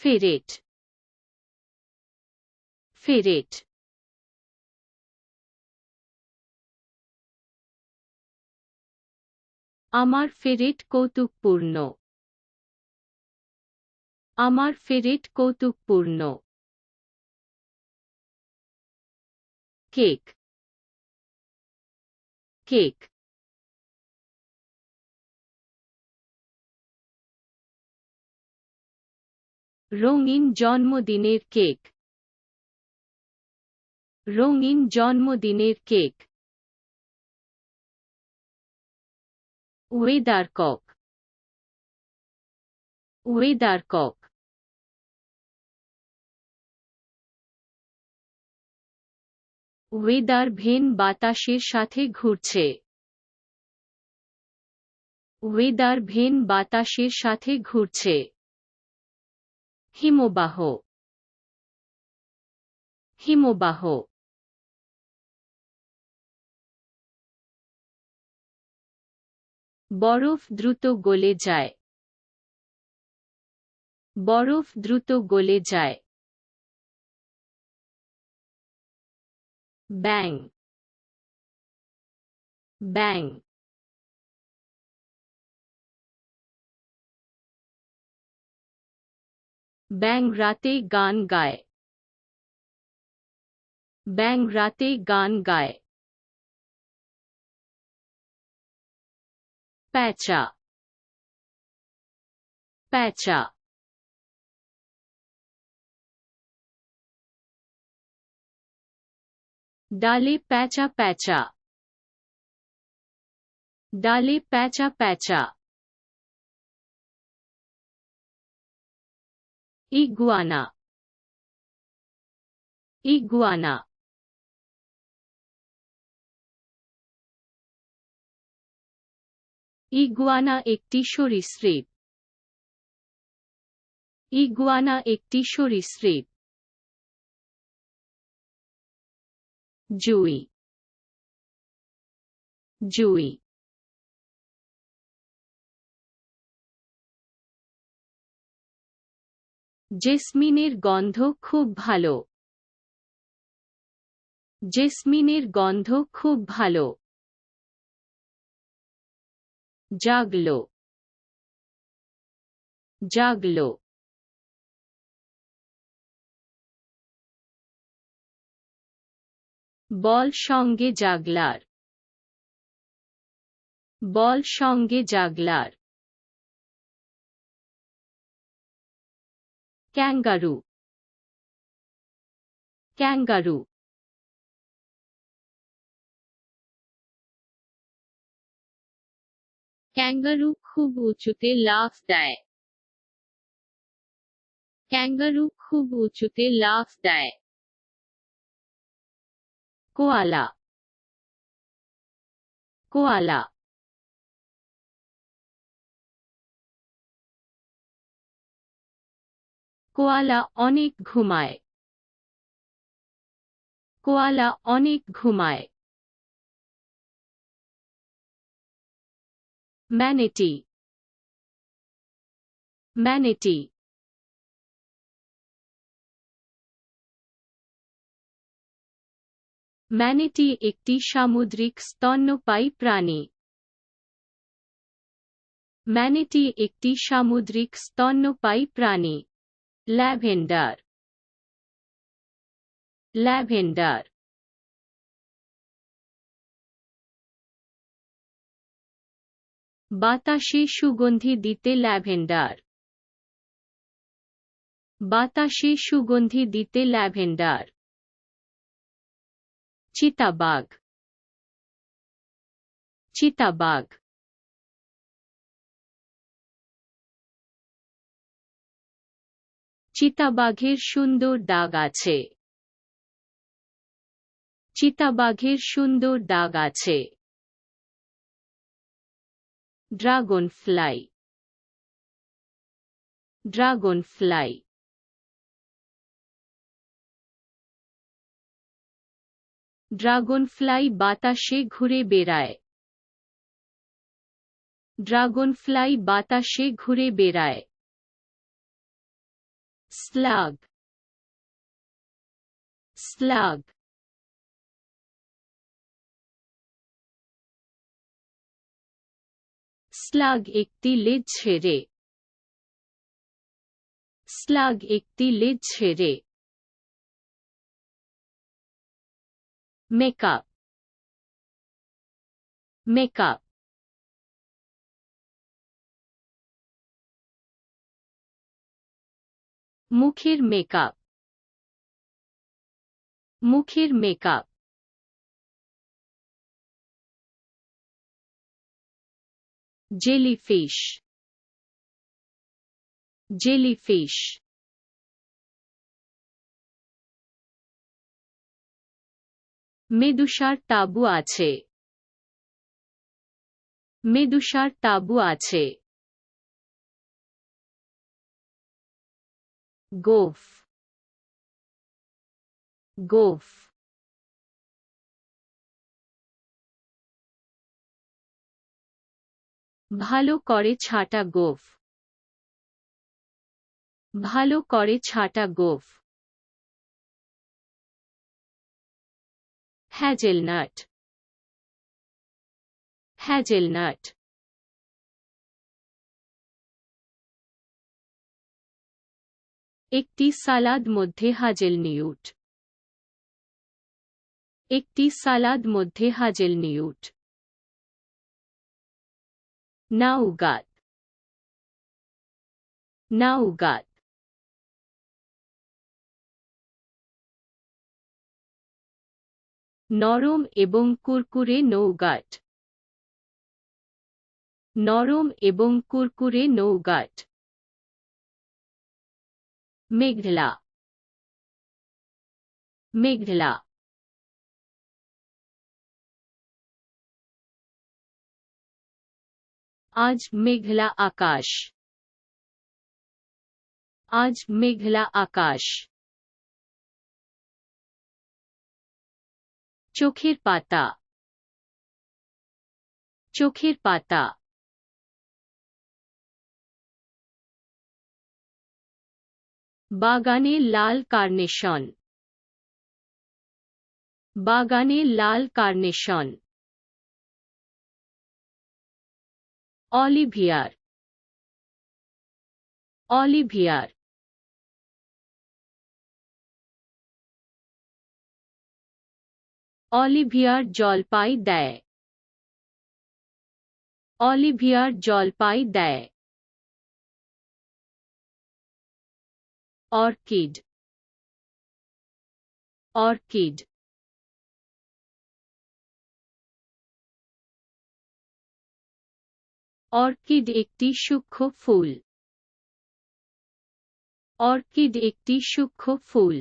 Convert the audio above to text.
ফেরেট ফেরেট আমার ফেরেট কৌতুকপূর্ণ আমার ফেরেট কৌতুকপূর্ণ cake cake রঙিন জন্মদিনের কেক রঙিন জন্মদিনের cake weathercock weathercock weather vane বাতাসের সাথে ঘুরছে ওয়েদার ভেন বাতাসের সাথে ঘুরছে হিমবাহ হিমবাহ বরফ দ্রুত গলে যায় বরফ দ্রুত গলে যায় ব্যাং ব্যাং ব্যাং রাতে গান গায় ব্যাং রাতে গান গায় প্যাঁচা প্যাঁচা ডালে প্যাঁচা প্যাঁচা ডালে প্যাঁচা প্যাঁচা ইগুয়ানা ইগুয়ানা ইগুয়ানা একটি সরীসৃপ ইগুয়ানা একটি সরীসৃপ জুই জুই জেসমিনের গন্ধ খুব ভালো জেসমিনের গন্ধ খুব ভালো জাগলো জাগলো বল সঙ্গে জাগলার বল সঙ্গে জাগলার ক্যাঙ্গারু ক্যাঙ্গারু ক্যাঙ্গারু খুব উঁচুতে লাফ দেয় ক্যাঙ্গারু খুব উঁচুতে লাফ দেয় কোয়ালা কোয়ালা কোয়ালা অনেক ঘুমায় কোয়ালা অনেক ঘুমায় ম্যানেটি ম্যানেটি ম্যানেটি একটি সামুদ্রিক স্তন্যপায়ী প্রাণী ম্যানেটি একটি সামুদ্রিক স্তন্যপায়ী প্রাণী ল্যাভেন্ডার ল্যাভেন্ডার বাতাসে সুগন্ধি দিতে ল্যাভেন্ডার বাতাসে সুগন্ধি দিতে ল্যাভেন্ডার চিতাবাঘ চিতাবাঘ চিতাবাঘের সুন্দর দাগ আছে চিতাবাঘের সুন্দর দাগ আছে ড্রাগনফ্লাই ড্রাগনফ্লাই ড্রাগনফ্লাই বাতাসে ঘুরে বেড়ায় ড্রাগনফ্লাই বাতাসে ঘুরে বেড়ায় slug, slug, slug একটি লেজ ছেড়ে, slug একটি লেজ ছেড়ে। makeup, makeup, মুখের মেকআপ, মুখের মেকআপ। jellyfish, jellyfish, মেদুসার তাবু আছে, মেদুসার তাবু আছে। গোফ, গোফ, ভালো করে ছাঁটা গোফ, ভালো করে ছাঁটা গোফ। hazelnut, hazelnut, একটি সালাদ মধ্যে হাজেলনিউট, একটি সালাদ মধ্যে হাজেলনিউট। nougat, nougat, নরম এবং কুরকুরে nougat, নরম এবং কুরকুরে nougat। মেঘলা, মেঘলা, আজ মেঘলা আকাশ, আজ মেঘলা আকাশ। চোখের পাতা, চোখের পাতা। বাগানে লাল কার্নেশন, বাগানে লাল কার্নেশন। অলিভিয়ার, অলিভিয়ার, অলিভিয়ার জলপাই দেয়, অলিভিয়ার জলপাই দেয়। অর্কিড, অর্কিড, অর্কিড একটি সূক্ষ্ম ফুল, অর্কিড একটি সূক্ষ্ম ফুল।